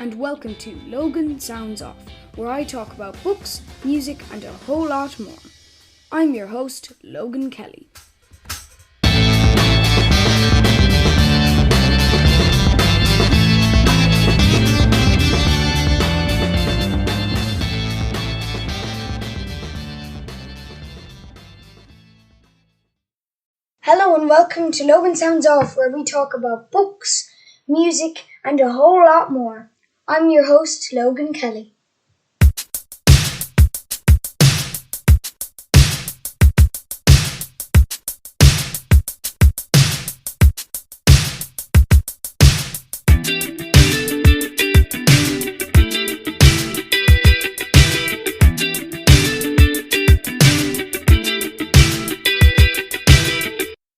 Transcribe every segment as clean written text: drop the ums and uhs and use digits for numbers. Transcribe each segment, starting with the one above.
and welcome to Logan Sounds Off, where I talk about books, music, and a whole lot more. I'm your host, Logan Kelly. Hello and welcome to Logan Sounds Off, where we talk about books, music, and a whole lot more. I'm your host, Logan Kelly.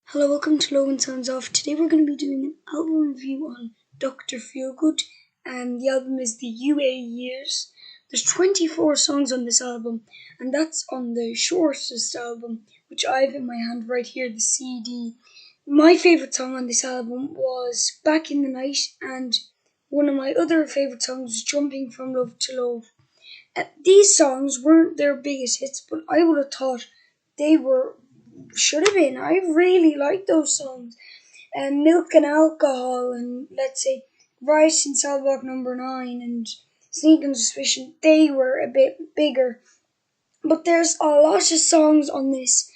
Hello, welcome to Logan Sounds Off. Today we're going to be doing an album review on Dr. Feelgood. The album is the UA Years. There's 24 songs on this album, and that's on the shortest album, which I have in my hand right here, the CD. My favourite song on this album was Back in the Night, and one of my other favourite songs was Jumping from Love to Love. These songs weren't their biggest hits, but I would have thought they should have been. I really like those songs. Milk and Alcohol, and let's say Riot in Cellblock Number 9 and Sneakin Suspicion, they were a bit bigger. But there's a lot of songs on this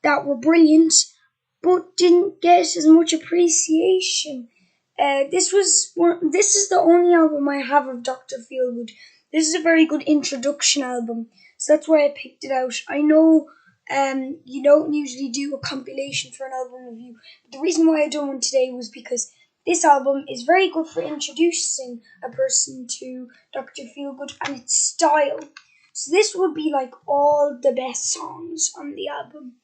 that were brilliant, but didn't get as much appreciation. This is the only album I have of Dr. Feelgood. This is a very good introduction album, so that's why I picked it out. I know you don't usually do a compilation for an album review, but the reason why I done one today was because this album is very good for introducing a person to Dr. Feelgood and its style. So this would be like all the best songs on the album.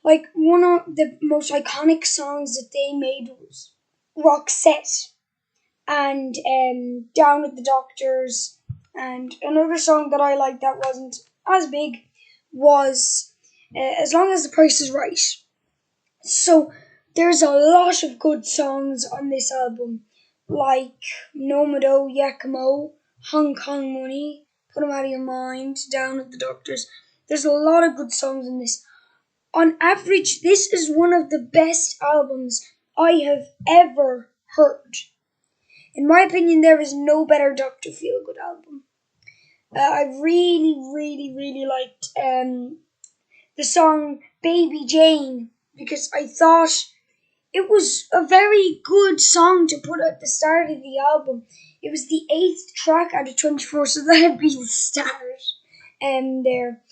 Like one of the most iconic songs that they made was Roxette and Down at the Doctor's, and another song that I liked that wasn't as big was As Long as the Price is Right. So there's a lot of good songs on this album, like Nomado, Yakimo, Hong Kong Money, Put 'Em Out of Your Mind, Down at the Doctor's. There's a lot of good songs in this. On average, this is one of the best albums I have ever heard. In my opinion, there is no better Dr. Feelgood album. I really liked the song Baby Jane, because I thought it was a very good song to put at the start of the album. It was the 8th track out of 24, so that'd be the start there.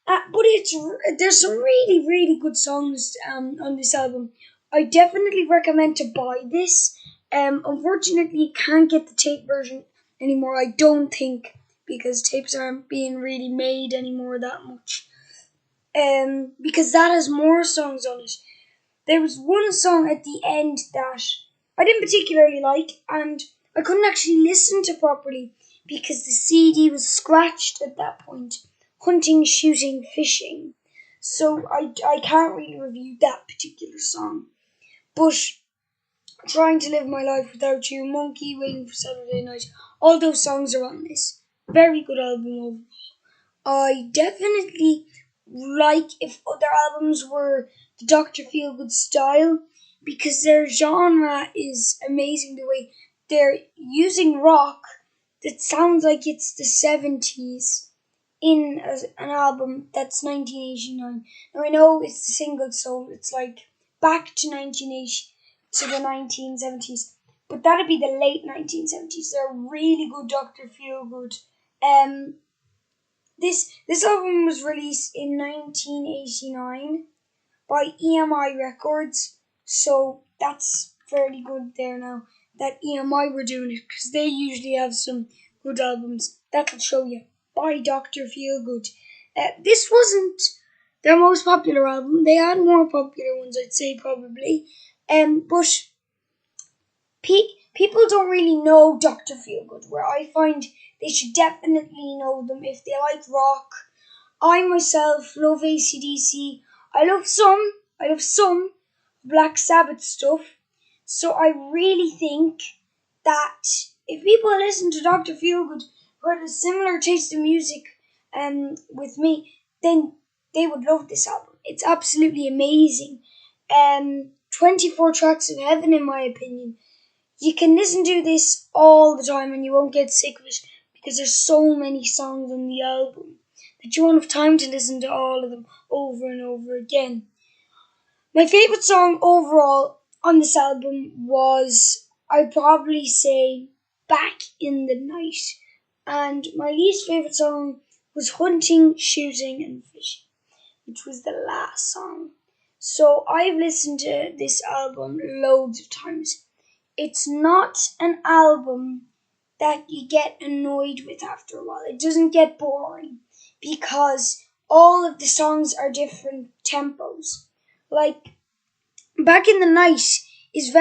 But there's some really good songs on this album. I definitely recommend to buy this. Unfortunately, you can't get the tape version anymore, I don't think, because tapes aren't being really made anymore that much. Because that has more songs on it. There was one song at the end that I didn't particularly like, and I couldn't actually listen to properly because the CD was scratched at that point. Hunting, Shooting, Fishing. So I can't really review that particular song. But Trying to Live My Life Without You, Monkey, Waiting for Saturday Night, all those songs are on this. Very good album overall. I definitely like if other albums were the Dr. Feelgood style, because their genre is amazing. The way they're using rock that sounds like it's the 70s in an album that's 1989. Now I know it's a single, so it's like back to 1980 to the 1970s, but that'd be the late 1970s. They're really good Dr. Feelgood. This album was released in 1989 by EMI Records, so that's fairly good there now that EMI were doing it, because they usually have some good albums. That'll show you. By Dr. Feelgood. This wasn't their most popular album. They had more popular ones, I'd say, probably. But people don't really know Dr. Feelgood, where I find they should definitely know them if they like rock. I myself love AC/DC. I love some Black Sabbath stuff. So I really think that if people listen to Dr. Feelgood who had a similar taste in music with me, then they would love this album. It's absolutely amazing. 24 tracks of heaven, in my opinion. You can listen to this all the time and you won't get sick of it because there's so many songs on the album that you won't have time to listen to all of them over and over again. My favourite song overall on this album was, I'd probably say, Back in the Night. And my least favourite song was Hunting, Shooting and Fishing, which was the last song. So I've listened to this album loads of times. It's not an album that you get annoyed with after a while. It doesn't get boring because all of the songs are different tempos. Like, Back in the Night is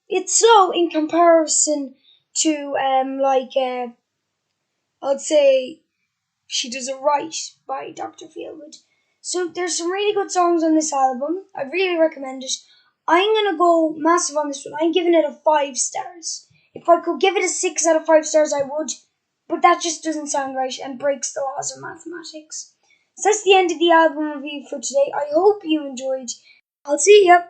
it's slow in comparison to, I'd say She Does It Right by Dr. Feelgood. So there's some really good songs on this album. I really recommend it. I'm going to go massive on this one. I'm giving it a 5 stars. If I could give it a 6 out of 5 stars, I would. But that just doesn't sound right and breaks the laws of mathematics. So that's the end of the album review for today. I hope you enjoyed. I'll see ya.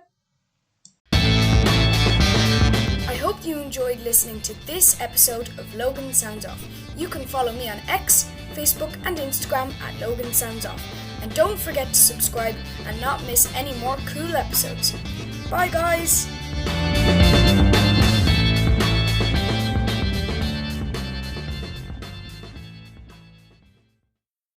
I hope you enjoyed listening to this episode of Logan Sounds Off. You can follow me on X, Facebook and Instagram at Logan Sounds Off. And don't forget to subscribe and not miss any more cool episodes. Bye guys!